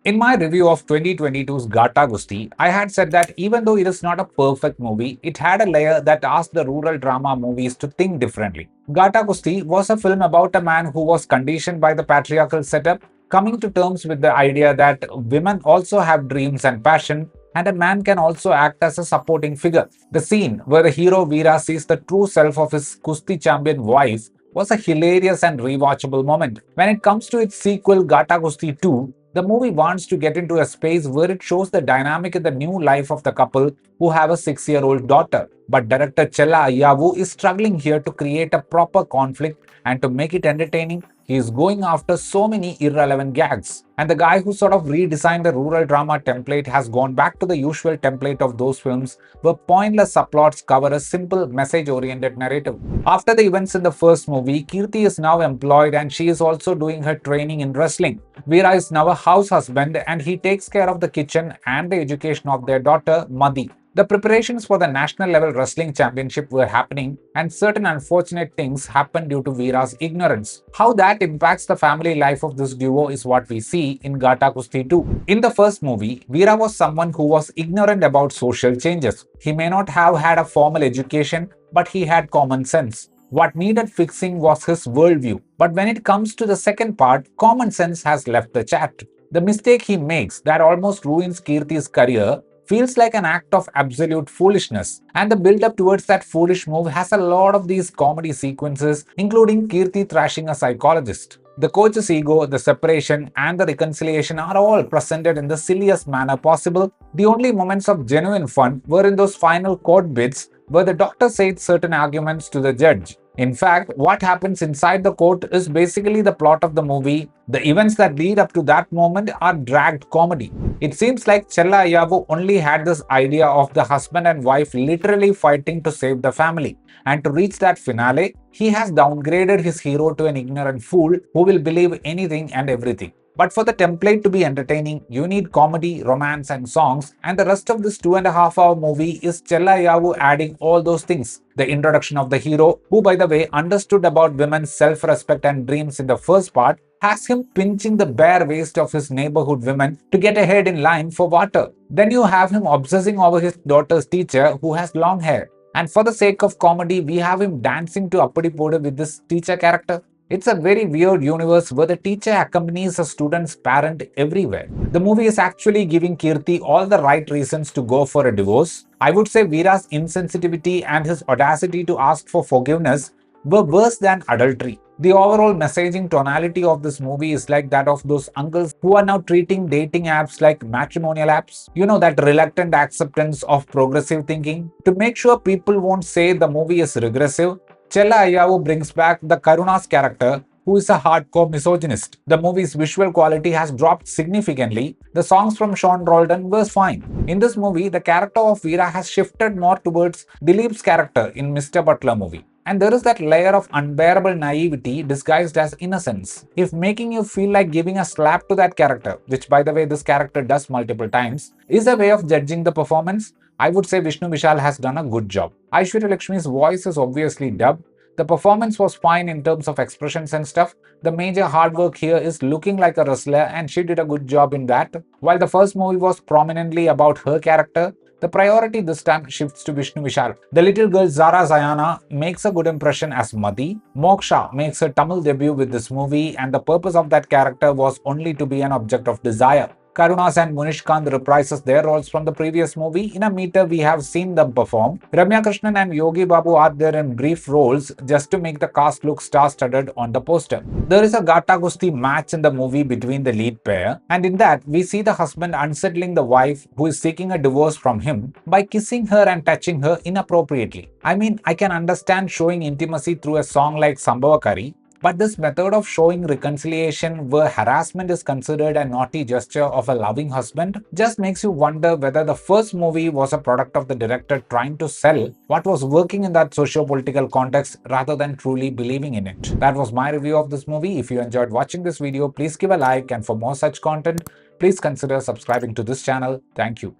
In my review of 2022's Gatta Kusthi, I had said that even though it is not a perfect movie, it had a layer that asked the rural drama movies to think differently. Gatta Kusthi was a film about a man who was conditioned by the patriarchal setup, coming to terms with the idea that women also have dreams and passion, and a man can also act as a supporting figure. The scene where the hero Veera sees the true self of his Kusti champion wife was a hilarious and rewatchable moment. When it comes to its sequel, Gatta Kusti 2, the movie wants to get into a space where it shows the dynamic in the new life of the couple who have a 6-year-old daughter. But director Chella Ayyavu is struggling here to create a proper conflict, and to make it entertaining, he is going after so many irrelevant gags. And the guy who sort of redesigned the rural drama template has gone back to the usual template of those films where pointless subplots cover a simple message-oriented narrative. After the events in the first movie, Kirti is now employed and she is also doing her training in wrestling. Veera is now a house husband and he takes care of the kitchen and the education of their daughter, Madhi. The preparations for the national level wrestling championship were happening, and certain unfortunate things happened due to Veera's ignorance. How that impacts the family life of this duo is what we see in Gatta Kusti 2. In the first movie, Veera was someone who was ignorant about social changes. He may not have had a formal education, but he had common sense. What needed fixing was his worldview. But when it comes to the second part, common sense has left the chat. The mistake he makes that almost ruins Kirti's career feels like an act of absolute foolishness. And the build up towards that foolish move has a lot of these comedy sequences, including Kirti thrashing a psychologist. The coach's ego, the separation, and the reconciliation are all presented in the silliest manner possible. The only moments of genuine fun were in those final court bits where the doctor said certain arguments to the judge. In fact, what happens inside the court is basically the plot of the movie. The events that lead up to that moment are dragged comedy. It seems like Chella Ayyavu only had this idea of the husband and wife literally fighting to save the family. And to reach that finale, he has downgraded his hero to an ignorant fool who will believe anything and everything. But for the template to be entertaining, you need comedy, romance, and songs, and the rest of this 2.5 hour movie is Chella Ayyavu adding all those things. The introduction of the hero, who by the way understood about women's self-respect and dreams in the first part, has him pinching the bare waist of his neighborhood women to get ahead in line for water. Then you have him obsessing over his daughter's teacher who has long hair. And for the sake of comedy, we have him dancing to Appadi Podu with this teacher character. It's a very weird universe where the teacher accompanies a student's parent everywhere. The movie is actually giving Kirti all the right reasons to go for a divorce. I would say Veera's insensitivity and his audacity to ask for forgiveness were worse than adultery. The overall messaging tonality of this movie is like that of those uncles who are now treating dating apps like matrimonial apps. You know, that reluctant acceptance of progressive thinking. To make sure people won't say the movie is regressive, Chella Ayyavu brings back the Karuna's character, who is a hardcore misogynist. The movie's visual quality has dropped significantly. The songs from Roldan were fine. In this movie, the character of Veera has shifted more towards Dileep's character in Mr. Butler movie. And there is that layer of unbearable naivety disguised as innocence. If making you feel like giving a slap to that character, which by the way this character does multiple times, is a way of judging the performance, I would say Vishnu Vishal has done a good job. Aishwarya Lekshmi's voice is obviously dubbed. The performance was fine in terms of expressions and stuff. The major hard work here is looking like a wrestler, and she did a good job in that. While the first movie was prominently about her character, the priority this time shifts to Vishnu Vishal. The little girl Zara Zayana makes a good impression as Madhi. Moksha makes her Tamil debut with this movie, and the purpose of that character was only to be an object of desire. Karunas and Munishkant reprises their roles from the previous movie. In a meter, we have seen them perform. Ramya Krishnan and Yogi Babu are there in brief roles just to make the cast look star-studded on the poster. There is a Gatta Kusthi match in the movie between the lead pair, and in that, we see the husband unsettling the wife who is seeking a divorce from him by kissing her and touching her inappropriately. I mean, I can understand showing intimacy through a song like Sambhavakari, but this method of showing reconciliation where harassment is considered a naughty gesture of a loving husband just makes you wonder whether the first movie was a product of the director trying to sell what was working in that socio-political context rather than truly believing in it. That was my review of this movie. If you enjoyed watching this video, please give a like, and for more such content, please consider subscribing to this channel. Thank you.